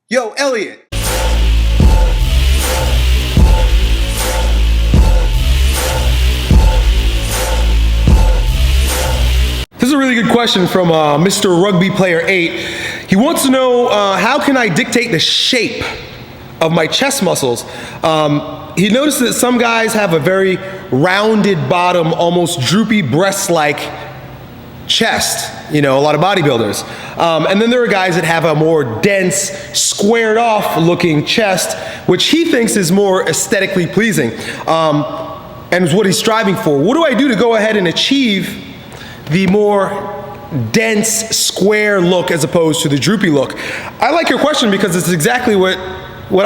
Yo, Elliot. This is a really good question from Mr. Rugby Player 8. He wants to know how can I dictate the shape of my chest muscles? He noticed that some guys have a very rounded bottom, almost droopy breast-like chest, you know, a lot of bodybuilders. And then there are guys that have a more dense, squared off looking chest, which he thinks is more aesthetically pleasing, and is what he's striving for. What do I do to go ahead and achieve the more dense, square look as opposed to the droopy look? I like your question because it's exactly what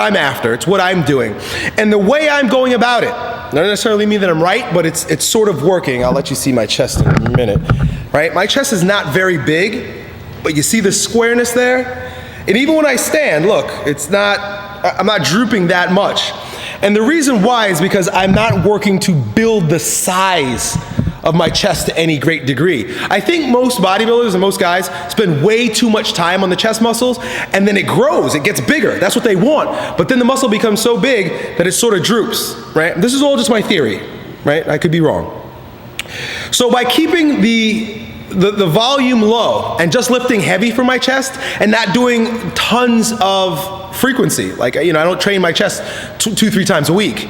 I'm after. It's what I'm doing. And the way I'm going about it, not necessarily mean that I'm right, but it's sort of working. I'll let you see my chest in a minute, right? My chest is not very big, but you see the squareness there? And even when I stand, look, I'm not drooping that much. And the reason why is because I'm not working to build the size of my chest to any great degree. I think most bodybuilders and most guys spend way too much time on the chest muscles, and then it grows, it gets bigger. That's what they want. But then the muscle becomes so big that it sort of droops, right? This is all just my theory, right? I could be wrong. So by keeping the volume low and just lifting heavy for my chest and not doing tons of frequency, like, you know, I don't train my chest 2-3 times a week,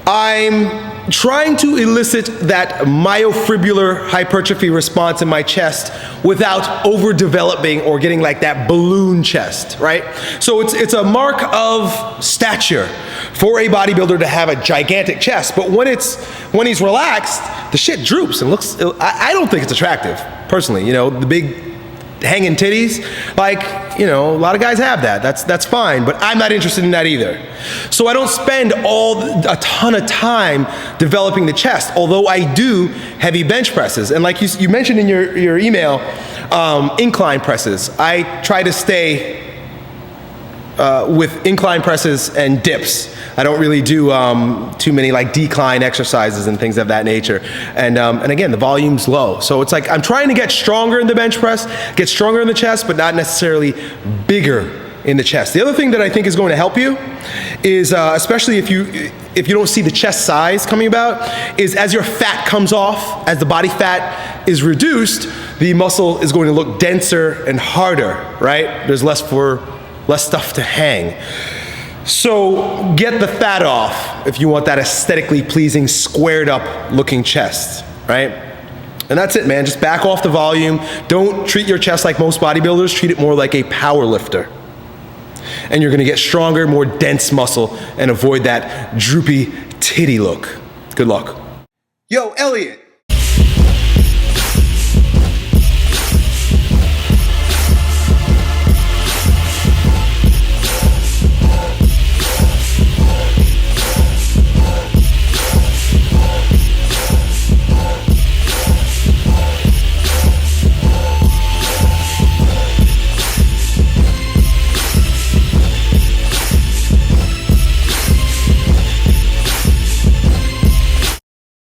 I'm trying to elicit that myofibrillar hypertrophy response in my chest without overdeveloping or getting like that balloon chest, right? So it's a mark of stature for a bodybuilder to have a gigantic chest, but when he's relaxed, the shit droops and looks, I don't think it's attractive, personally, you know, the big hanging titties, like, you know, a lot of guys have that. That's fine, but I'm not interested in that either. So I don't spend a ton of time developing the chest, although I do heavy bench presses. And like you mentioned in your email, incline presses. I try to stay with incline presses and dips. I don't really do too many like decline exercises and things of that nature. And again, the volume's low. So it's like I'm trying to get stronger in the bench press, get stronger in the chest, but not necessarily bigger in the chest. The other thing that I think is going to help you is, especially if you don't see the chest size coming about, is as your fat comes off, as the body fat is reduced, the muscle is going to look denser and harder, right? There's less stuff to hang. So get the fat off if you want that aesthetically pleasing, squared up looking chest, right? And that's it, man. Just back off the volume. Don't treat your chest like most bodybuilders. Treat it more like a power lifter. And you're gonna get stronger, more dense muscle and avoid that droopy titty look. Good luck. Yo, Elliot.